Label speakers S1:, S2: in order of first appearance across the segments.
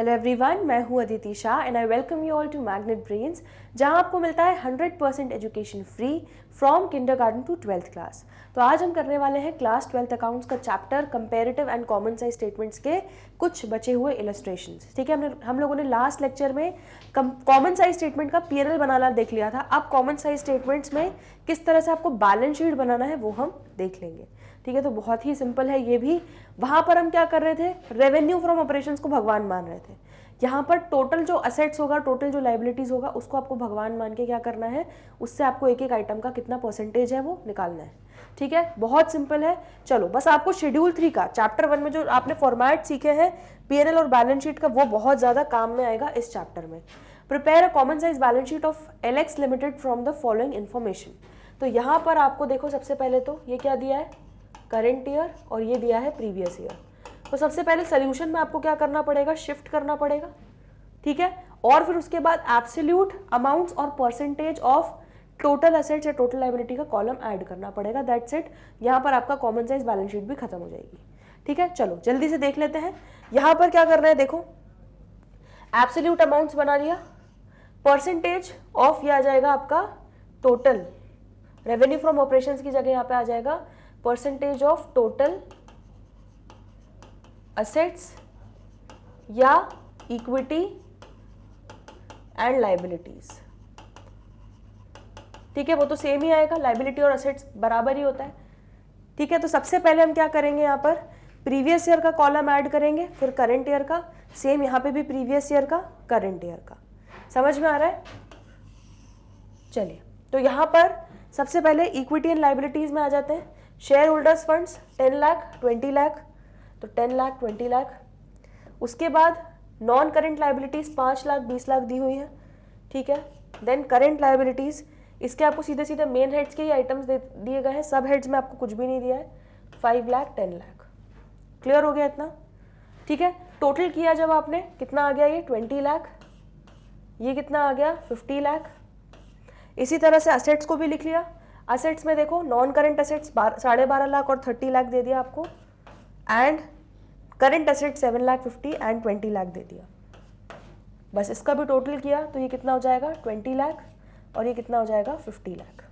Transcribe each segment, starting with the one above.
S1: Hello everyone, मैं हूं Aditi Shah and I welcome you all to Magnet Brains, जहां आपको मिलता है 100% education free from kindergarten to 12th class. तो आज हम करने वाले हैं क्लास 12th अकाउंट्स का chapter comparative and common size statements के कुछ बचे हुए इलस्ट्रेशंस। ठीक है, हम लोगों ने लास्ट लेक्चर में कॉमन साइज स्टेटमेंट का पीएनएल बनाना देख लिया था। अब कॉमन साइज स्टेटमेंट्स में किस तरह से आपको बैलेंस शीट बनाना है वो हम देख लेंगे। ठीक है, तो बहुत ही सिंपल है ये भी। वहां पर हम क्या कर रहे थे, रेवेन्यू फ्रॉम ऑपरेशंस को भगवान मान रहे थे। यहाँ पर टोटल जो असेट्स होगा, टोटल जो लाइबिलिटीज होगा, उसको आपको भगवान मान के क्या करना है, उससे आपको एक एक आइटम का कितना परसेंटेज है वो निकालना है। ठीक है, बहुत सिंपल है। चलो, बस आपको शेड्यूल 3 का चैप्टर 1 में जो आपने फॉर्मेट सीखे हैं पीएनएल और बैलेंस शीट का, वो बहुत ज्यादा काम में आएगा इस चैप्टर में। Prepare a common size balance sheet of LX limited from the following information. तो यहाँ पर आपको देखो, सबसे पहले तो ये क्या दिया है, करंट ईयर, और ये दिया है प्रीवियस ईयर। तो सबसे पहले सोल्यूशन में आपको क्या करना पड़ेगा, शिफ्ट करना पड़ेगा। ठीक है, और फिर उसके बाद एब्सोल्यूट अमाउंट्स और परसेंटेज ऑफ टोटल एसेट्स या टोटल लायबिलिटी का कॉलम ऐड करना पड़ेगा। That's it. यहाँ पर आपका कॉमन साइज बैलेंस शीट भी खत्म हो जाएगी। ठीक है, चलो जल्दी से देख लेते हैं। यहाँ पर क्या करना है, देखो एब्सोल्यूट अमाउंट्स बना लिया, परसेंटेज ऑफ ये आ जाएगा आपका टोटल रेवेन्यू फ्रॉम ऑपरेशंस की जगह यहाँ पे आ जाएगा परसेंटेज ऑफ टोटल असेट्स या इक्विटी एंड लाइबिलिटीज। ठीक है, वो तो सेम ही आएगा, लाइबिलिटी और असेट्स बराबर ही होता है। ठीक है, तो सबसे पहले हम क्या करेंगे, यहाँ पर प्रीवियस ईयर का कॉलम ऐड करेंगे, फिर करंट ईयर का, सेम यहाँ पे भी प्रीवियस ईयर का, करंट ईयर का। समझ में आ रहा है? चलिए, तो यहाँ पर सबसे पहले इक्विटी एंड लाइबिलिटीज में आ जाते हैं। Share holders funds 10 lakh 20 lakh, तो 10 लाख 20 लाख। उसके बाद non current liabilities 5 lakh 20 lakh दी हुई है। ठीक है, देन करेंट लाइबिलिटीज, इसके आपको सीधे सीधे मेन हेड्स के ही आइटम्स दिए गए हैं, सब हेड्स में आपको कुछ भी नहीं दिया है। 5 लाख 10 लाख। क्लियर हो गया इतना? ठीक है, टोटल किया जब आपने, कितना आ गया ये 20 लाख, ये कितना आ गया 50 लाख। इसी तरह से असेट्स को भी लिख लिया। असेट्स में देखो नॉन करेंट असेट्स 12.5 लाख और 30 लाख दे दिया आपको, and current asset 7 lakh 50 and 20 lakh दे दिया। बस इसका भी टोटल किया तो ये कितना हो जाएगा 20 लाख, और ये कितना हो जाएगा 50 लाख।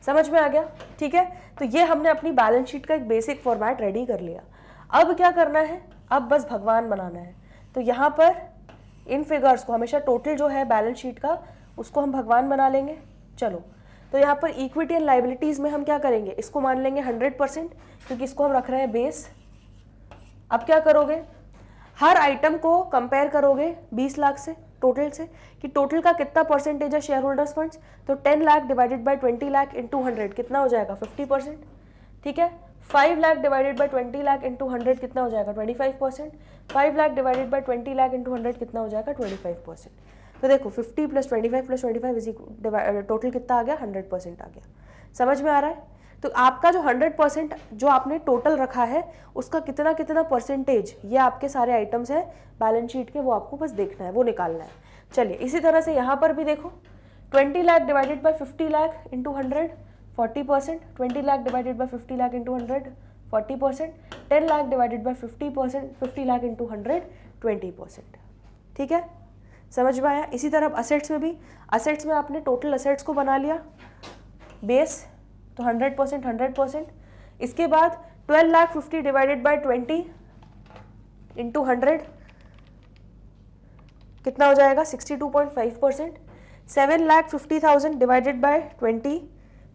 S1: समझ में आ गया? ठीक है, तो ये हमने अपनी बैलेंस शीट का एक बेसिक फॉर्मेट रेडी कर लिया। अब क्या करना है, अब बस भगवान बनाना है। तो यहाँ पर इन फिगर्स को हमेशा टोटल जो है बैलेंस शीट का, उसको हम भगवान बना लेंगे। चलो, तो यहाँ पर इक्विटी एंड लाइबिलिटीज में हम क्या करेंगे, इसको मान लेंगे 100%, क्योंकि इसको हम रख रहे हैं बेस। अब क्या करोगे, हर आइटम को कंपेयर करोगे 20 लाख से, टोटल से, कि टोटल का कितना परसेंटेज है शेयर होल्डर्स फंड्स। तो 10 lakh divided by 20 lakh into 100 कितना हो जाएगा 50%। ठीक है, 5 lakh divided by 20 lakh into 100 कितना हो जाएगा 25%। 5 lakh divided by 20 lakh into 100 कितना हो जाएगा 25%। तो देखो 50 + 25 + 25 टोटल कितना आ गया 100% आ गया। समझ में आ रहा है? तो आपका जो 100% जो आपने टोटल रखा है, उसका कितना कितना परसेंटेज, ये आपके सारे आइटम्स हैं बैलेंस शीट के, वो आपको बस देखना है, वो निकालना है। चलिए, इसी तरह से यहाँ पर भी देखो 20 lakh divided by 50 lakh into 100 40%, 20 lakh divided by 50 lakh into 100 40%, 10 lakh divided by 50 lakh into 100 20%। ठीक है, समझ में आया? इसी तरह असेट्स में भी, असेट्स में आपने टोटल असेट्स को बना लिया बेस, तो 100% 100%। इसके बाद 12 लाख 50 डिवाइडेड बाय 20 इंटू 100 कितना हो जाएगा 62.5%। 7 lakh 50,000 divided by 20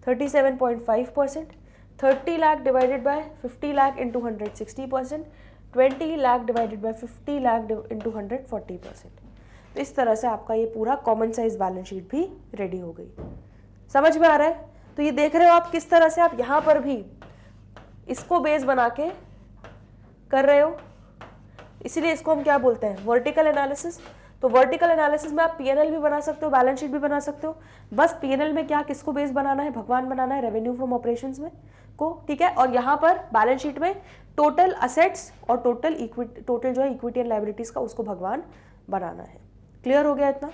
S1: 37.5%। 30 lakh divided by 50 lakh into 100 60%। 20 lakh divided by 50 lakh into 100 40%। तो इस तरह से आपका ये पूरा कॉमन साइज बैलेंस शीट भी रेडी हो गई। समझ में आ रहा है? तो ये देख रहे हो आप किस तरह से आप यहाँ पर भी इसको बेस बना के कर रहे हो, इसीलिए इसको हम क्या बोलते हैं, वर्टिकल एनालिसिस। तो वर्टिकल एनालिसिस में आप पीएनएल भी बना सकते हो, बैलेंस शीट भी बना सकते हो। बस पीएनएल में क्या, किसको बेस बनाना है, भगवान बनाना है, रेवेन्यू फ्रॉम ऑपरेशंस में को। ठीक है, और यहाँ पर बैलेंस शीट में टोटल असेट्स और टोटल जो है इक्विटी एंड लाइबिलिटीज का, उसको भगवान बनाना है। क्लियर हो गया इतना?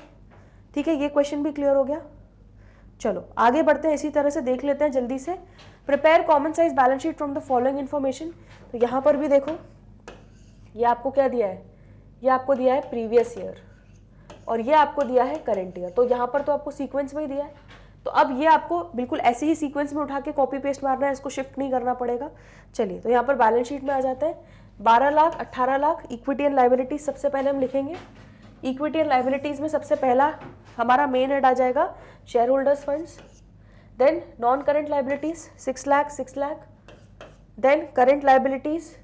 S1: ठीक है, ये क्वेश्चन भी क्लियर हो गया। चलो आगे बढ़ते हैं, इसी तरह से देख लेते हैं जल्दी से। Prepare common size balance sheet from the following information. तो यहाँ पर भी देखो, ये आपको क्या दिया है, ये आपको दिया है प्रीवियस ईयर और ये आपको दिया है करंट ईयर। तो यहाँ पर तो आपको सीक्वेंस में ही दिया है, तो अब ये आपको बिल्कुल ऐसे ही सीक्वेंस में उठा के कॉपी पेस्ट मारना है, इसको शिफ्ट नहीं करना पड़ेगा। चलिए तो यहाँ पर बैलेंस शीट में आ जाते हैं। 12 lakh, 18 lakh equity and liabilities सबसे पहले हम लिखेंगे। इक्विटी एंड लाइबिलिटीज में सबसे पहला हमारा मेन हेड आ जाएगा share holders funds, then non current liabilities 6 lakh 6 lakh, then current liabilities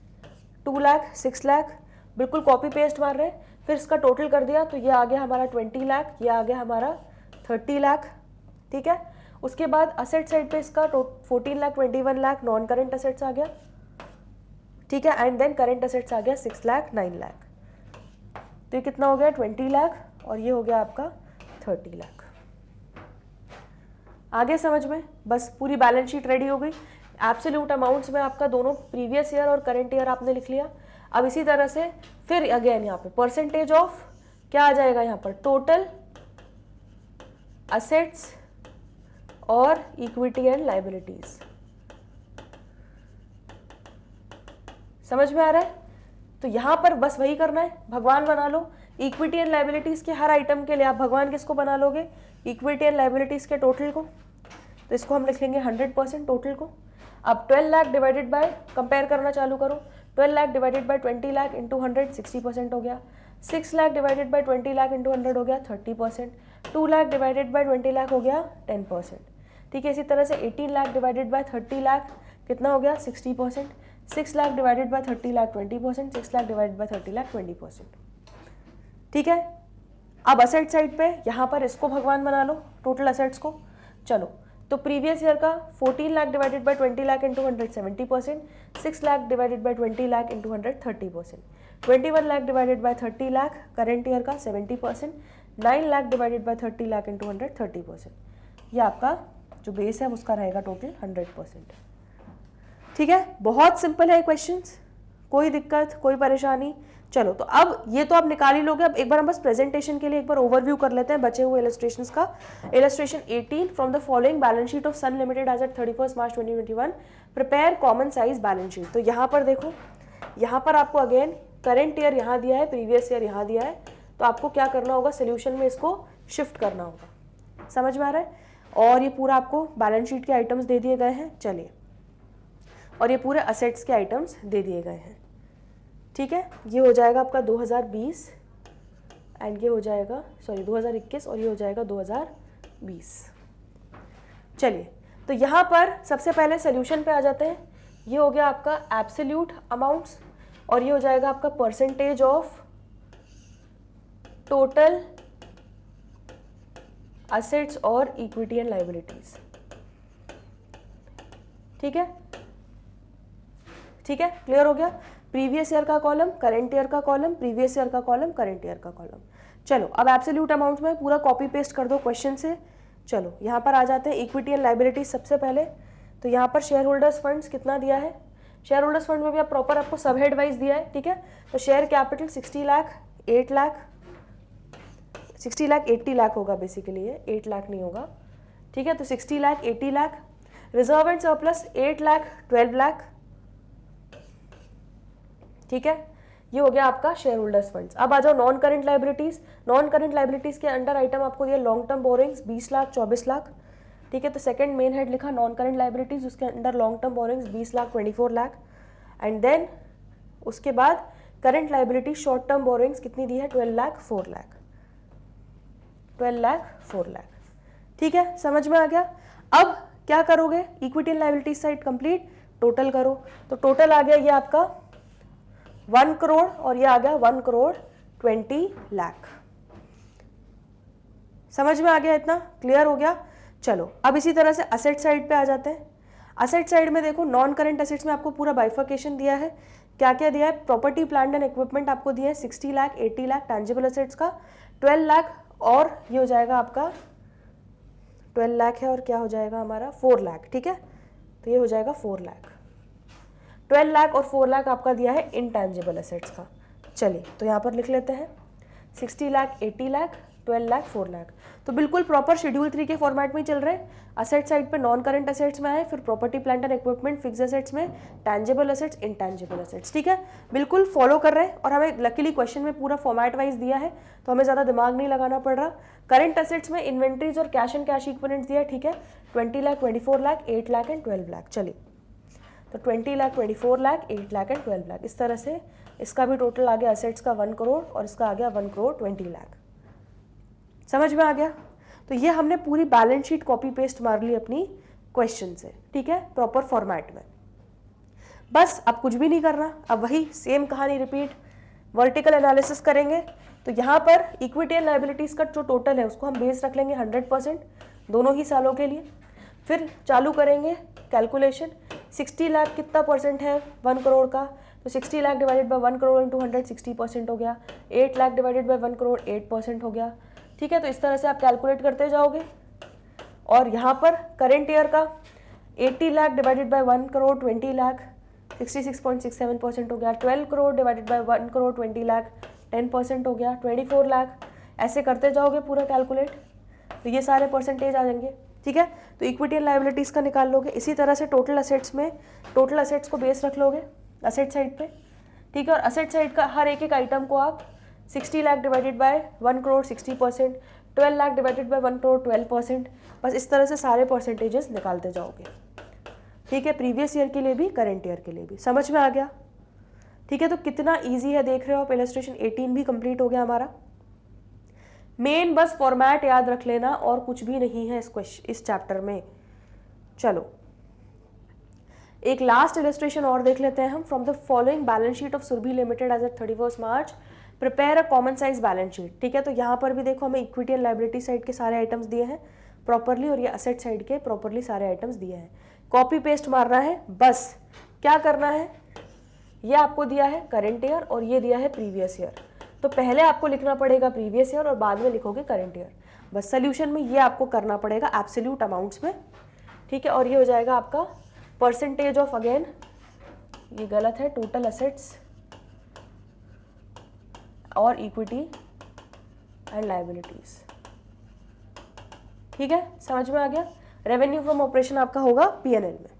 S1: 2 lakh 6 lakh, बिल्कुल कॉपी पेस्ट मार रहे हैं। फिर इसका टोटल कर दिया तो ये आ गया हमारा 20 लाख, ये आ गया हमारा 30 लाख, ठीक है। उसके बाद असेट साइड पे इसका 14 lakh 21 lakh non current assets आ गया, ठीक है। एंड देन करंट असेट्स आ गया 6 लाख 9 लाख, तो ये कितना हो गया 20 लाख और ये हो गया आपका 30 लाख। आगे समझ में, बस पूरी बैलेंस शीट रेडी हो गई। एब्सोल्यूट अमाउंट्स में आपका दोनों प्रीवियस ईयर और करंट ईयर आपने लिख लिया। अब इसी तरह से फिर अगेन यहाँ पे परसेंटेज ऑफ क्या आ जाएगा यहाँ पर, टोटल असेट्स और इक्विटी एंड लाइबिलिटीज। समझ में आ रहा है? तो यहां पर बस वही करना है, भगवान बना लो। इक्विटी एंड लाइबिलिटीज के हर आइटम के लिए आप भगवान किसको बना लोगे, इक्विटी एंड लाइबिलिटीज के टोटल को। तो इसको हम लिख लेंगे 100% टोटल को। अब 12 लाख डिवाइडेड बाय, कंपेयर करना चालू करो, 12 lakh divided by 20 lakh into 100 60% हो गया। 6 lakh divided by 20 lakh into 100 हो गया 30%। 2 लाख डिवाइडेड बाय 20 लाख हो गया 10%, ठीक है। इसी तरह से 18 लाख डिवाइडेड बाय 30 लाख कितना हो गया 60%। 6 lakh divided by 30 lakh 20%, 6 lakh divided by 30 lakh 20%, ठीक है। अब असेट साइड पे यहाँ पर इसको भगवान बना लो, टोटल असेट्स को। चलो तो प्रीवियस ईयर का 14 lakh divided by 20 lakh into 100 70%, 6 lakh divided by 20 lakh into 100 30%, 21 lakh divided by 30 lakh current year का 70%, 9 lakh divided by 30 lakh into 100 30%। ये आपका जो बेस है उसका रहेगा टोटल 100%, ठीक है। बहुत सिंपल है क्वेश्चंस, कोई दिक्कत कोई परेशानी। चलो तो अब ये तो आप निकाल ही लोगे। अब एक बार हम बस प्रेजेंटेशन के लिए एक बार ओवरव्यू कर लेते हैं बचे हुए इलस्ट्रेशंस का। Illustration 18 from the following balance sheet of Sun limited as at 31 March 2021 prepare common size balance sheet. तो यहाँ पर देखो, यहाँ पर आपको अगेन करंट ईयर यहाँ दिया है, प्रीवियस ईयर यहाँ दिया है, तो आपको क्या करना होगा, सोल्यूशन में इसको शिफ्ट करना होगा। समझ में आ रहा है? और ये पूरा आपको बैलेंस शीट के आइटम्स दे दिए गए हैं। चलिए, और ये पूरे असेट्स के आइटम्स दे दिए गए हैं, ठीक है। ये हो जाएगा आपका 2020 एंड ये हो जाएगा 2021 और ये हो जाएगा 2020। चलिए तो यहाँ पर सबसे पहले सोल्यूशन पे आ जाते हैं। ये हो गया आपका एब्सोल्यूट अमाउंट्स और ये हो जाएगा आपका परसेंटेज ऑफ टोटल असेट्स और इक्विटी एंड लाइबिलिटीज, ठीक है, ठीक है। क्लियर हो गया? प्रीवियस ईयर का कॉलम, करंट ईयर का कॉलम, प्रीवियस ईयर का कॉलम, करंट ईयर का कॉलम। चलो अब एब्सोल्यूट अमाउंट में पूरा कॉपी पेस्ट कर दो क्वेश्चन से। चलो यहाँ पर आ जाते हैं इक्विटी एंड लाइबिलिटीज सबसे पहले। तो यहाँ पर शेयर होल्डर्स फंड्स कितना दिया है, शेयर होल्डर्स फंड में भी आप प्रॉपर आपको सब हेड वाइज दिया है, ठीक है। तो शेयर कैपिटल 60 लाख 8 लाख 60 लाख 80 लाख होगा बेसिकली, ये 8 लाख नहीं होगा, ठीक है। तो 60 lakh 80 lakh, reserve and surplus 8 lakh 12 lakh, ठीक है। ये हो गया आपका शेयर होल्डर्स फंड्स। अब आ जाओ non current liabilities. Non current liabilities के अंडर आइटम आपको दिया long term borrowings 20 lakh 24 lakh, ठीक है। तो सेकंड मेन हेड लिखा नॉन करंट लाइबिलिटीज, उसके under long term borrowings 20 lakh 24 lakh and then उसके बाद current liability short term borrowings कितनी दी है 12 लाख 4 लाख 12 लाख 4 लाख, ठीक है। समझ में आ गया? अब क्या करोगे, equity and liabilities side complete, total करो। तो टोटल आ गया ये आपका 1 करोड़ और ये आ गया 1 करोड़ 20 लाख। समझ में आ गया? इतना क्लियर हो गया? चलो अब इसी तरह से असेट साइड पे आ जाते हैं। असेट साइड में देखो नॉन करंट असेट्स में आपको पूरा बाइफर्केशन दिया है। क्या क्या दिया है, प्रॉपर्टी प्लांट एंड इक्विपमेंट आपको दिया है 60 लाख 80 लाख, टैंजिबल असेट्स का 12 लाख और ये हो जाएगा आपका 12 लाख है और क्या हो जाएगा हमारा 4 लाख, ठीक है। तो ये हो जाएगा 4 लाख, 12 लाख और 4 लाख आपका दिया है इनटैंजिबल असेट्स का। चलिए तो यहाँ पर लिख लेते हैं 60 लाख 80 लाख 12 लाख, 4 लाख। तो बिल्कुल प्रॉपर शेड्यूल 3 के फॉर्मेट में ही चल रहे हैं। असेट साइड पे नॉन करंट असेट्स में आए, फिर property plant and equipment, fix assets में टैंजिबल असेट्स, इनटैंजिबल असेट्स। ठीक है, बिल्कुल फॉलो कर रहे हैं। और हमें लकीली क्वेश्चन में पूरा फॉर्मेट वाइज दिया है, तो हमें ज़्यादा दिमाग नहीं लगाना पड़ रहा। करंट असेट्स में इन्वेंट्रीज और कैश एंड कैश इक्विवेलेंट्स दिया है। ठीक है, 20 लाख, 24 लाख, 8 लाख एंड 12 लाख। चलिए, तो 20 लाख, 24 लाख, 8 लाख एंड 12 लाख, इस तरह से इसका भी टोटल आ गया असेट्स का 1 करोड़ और इसका आ गया 1 करोड़ 20 लाख। समझ में आ गया? तो ये हमने पूरी बैलेंस शीट कॉपी पेस्ट मार ली अपनी क्वेश्चन से। ठीक है, प्रॉपर फॉर्मेट में। बस अब कुछ भी नहीं करना, अब वही सेम कहानी रिपीट। वर्टिकल एनालिसिस करेंगे, तो यहाँ पर इक्विटी एंड लायबिलिटीज का जो टोटल है उसको हम बेस रख लेंगे 100% दोनों ही सालों के लिए। फिर चालू करेंगे कैलकुलेशन, 60 लाख कितना परसेंट है 1 करोड़ का, तो 60 lakh divided by 1 crore into 100 60% हो गया। 8 लाख डिवाइडेड बाय 1 करोड़ 8% हो गया। ठीक है, तो इस तरह से आप कैलकुलेट करते जाओगे। और यहाँ पर करेंट ईयर का 80 लाख डिवाइडेड बाय 1 करोड़ 20 लाख 66.67% हो गया। 12 करोड़ डिवाइडेड बाय 1 करोड़ 20 लाख 10% हो गया। 24 लाख, ऐसे करते जाओगे पूरा कैलकुलेट, तो ये सारे परसेंटेज आ जाएंगे। ठीक है, तो इक्विटी एंड लायबिलिटीज़ का निकाल लोगे। इसी तरह से टोटल असेट्स में टोटल असेट्स को बेस रख लोगे असेट साइड पे। ठीक है, और असेट साइड का हर एक आइटम को आप 60 lakh divided by 1 crore 60%, 12 lakh divided by 1 crore 12%, बस इस तरह से सारे परसेंटेजेस निकालते जाओगे। ठीक है, प्रीवियस ईयर के लिए भी करेंट ईयर के लिए भी। समझ में आ गया? ठीक है, तो कितना ईजी है देख रहे हो आप। इलस्ट्रेशन 18 भी कंप्लीट हो गया हमारा। मेन बस फॉर्मेट याद रख लेना और कुछ भी नहीं है इस चैप्टर में। चलो एक लास्ट इलस्ट्रेशन और देख लेते हैं हम। From the following balance sheet of Surabhi limited as at 31 March prepare a common size balance sheet. ठीक है, तो यहाँ पर भी देखो हमें इक्विटी एंड लायबिलिटी साइड के सारे आइटम्स दिए हैं प्रॉपरली, और ये असेट साइड के प्रॉपरली सारे आइटम्स दिए हैं। कॉपी पेस्ट मारना है, बस क्या करना है, ये आपको दिया है करेंट ईयर और ये दिया है प्रीवियस ईयर, तो पहले आपको लिखना पड़ेगा प्रीवियस ईयर और बाद में लिखोगे करेंट ईयर। बस सोल्यूशन में ये आपको करना पड़ेगा एब्सोल्यूट अमाउंट्स में। ठीक है, और ये हो जाएगा आपका परसेंटेज ऑफ, अगेन ये गलत है, टोटल असेट्स और इक्विटी एंड लायबिलिटीज। ठीक है, समझ में आ गया? रेवेन्यू फ्रॉम ऑपरेशन आपका होगा पीएनएल में।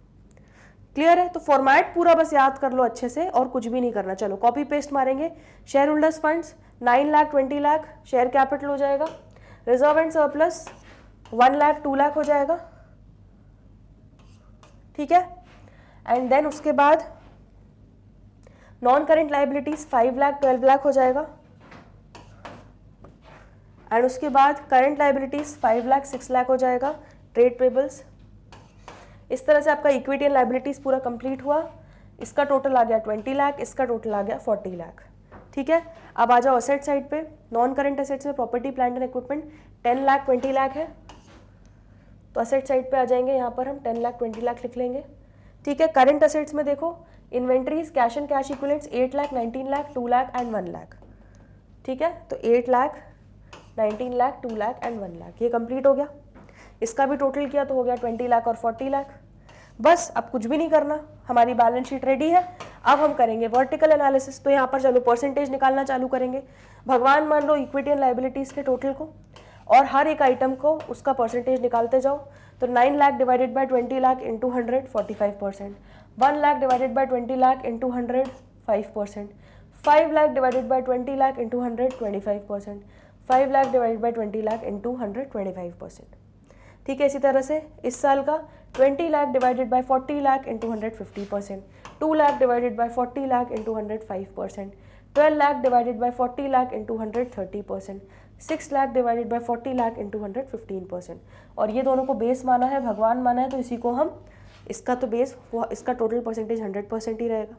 S1: क्लियर है? तो फॉर्मेट पूरा बस याद कर लो अच्छे से और कुछ भी नहीं करना। चलो कॉपी पेस्ट मारेंगे। Share holders funds 9 lakh 20 lakh share capital हो जाएगा। Reserve and surplus 1 lakh 2 lakh हो जाएगा। ठीक है, एंड देन उसके बाद non current liabilities 5 lakh 12 lakh हो जाएगा। एंड उसके बाद करंट लायबिलिटीज 5 लाख 6 लाख हो जाएगा। ट्रेड पेबल्स, इस तरह से आपका इक्विटी एंड लायबिलिटीज पूरा कंप्लीट हुआ। इसका टोटल आ गया 20 लाख, इसका टोटल आ गया 40 लाख। ठीक है, अब आ जाओ असेट साइड पे। नॉन करंट असेट्स में property plant and equipment 10 lakh 20 lakh है, तो असेट साइड पे आ जाएंगे। यहाँ पर हम 10 लाख 20 लाख लिख लेंगे। ठीक है, करंट असेट्स में देखो inventories cash and cash equivalents 8 lakh 19 lakh 2 lakh and 1 lakh. ठीक है, तो 8 लाख 19 लाख 2 लाख एंड 1 लाख, ये कंप्लीट हो गया। इसका भी टोटल किया तो हो गया 20 लाख और 40 लाख। बस अब कुछ भी नहीं करना, हमारी बैलेंस शीट रेडी है। अब हम करेंगे वर्टिकल एनालिसिस। तो यहाँ पर चलो परसेंटेज निकालना चालू करेंगे। भगवान मान लो इक्विटी एंड लायबिलिटीज के टोटल को, और हर एक आइटम को उसका परसेंटेज निकालते जाओ। तो 9 lakh divided by 20 lakh into 100 45%, 1 lakh divided by 20 lakh into 100 5%, 5 lakh divided by 20 lakh into 100 25%, 5 lakh divided by 20 lakh into 100 25%। ठीक है, इसी तरह से इस साल का 20 lakh divided by 40 lakh into 100 50%, 2 lakh divided by 40 lakh into 100 5%, 12 lakh divided by 40 lakh into 100 30%, 6 lakh divided by 40 lakh into 100 15%। और ये दोनों को बेस माना है, भगवान माना है, तो इसी को हम, इसका तो बेस, इसका टोटल परसेंटेज 100% ही रहेगा।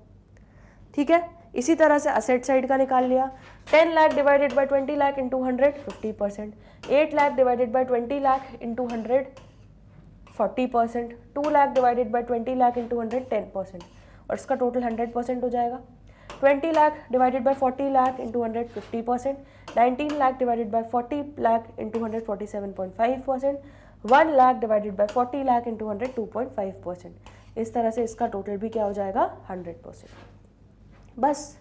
S1: ठीक है, इसी तरह से असेट साइड का निकाल लिया। 10 lakh divided by 20 lakh into 100 50%, 8 lakh divided by 20 lakh into 100 40%, 2 lakh divided by 20 lakh into 100 10%, और इसका टोटल 100% हो जाएगा। 20 lakh divided by 40 lakh into 100 50%, 19 lakh divided by 40 lakh into 100 47.5%, 1 lakh divided by 40 lakh into 100 2.5%। इस तरह से इसका टोटल भी क्या हो जाएगा 100%। बस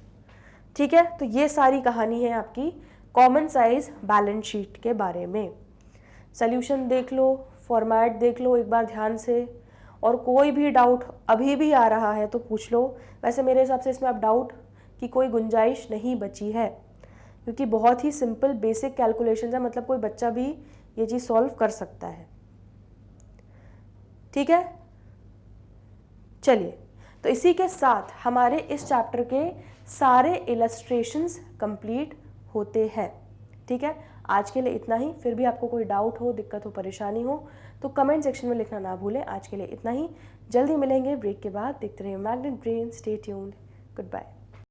S1: ठीक है, तो ये सारी कहानी है आपकी कॉमन साइज बैलेंस शीट के बारे में। सॉल्यूशन देख लो, फॉर्मेट देख लो एक बार ध्यान से, और कोई भी डाउट अभी भी आ रहा है तो पूछ लो। वैसे मेरे हिसाब से इसमें अब डाउट की कोई गुंजाइश नहीं बची है, क्योंकि बहुत ही सिंपल बेसिक कैलकुलेशन है, मतलब कोई बच्चा भी ये चीज़ सॉल्व कर सकता है। ठीक है, चलिए, तो इसी के साथ हमारे इस चैप्टर के सारे इलस्ट्रेशंस कंप्लीट होते हैं। ठीक है, आज के लिए इतना ही। फिर भी आपको कोई डाउट हो, दिक्कत हो, परेशानी हो तो कमेंट सेक्शन में लिखना ना भूलें। आज के लिए इतना ही, जल्दी मिलेंगे ब्रेक के बाद। देखते रहिए Magnet Brain, stay tuned, good bye.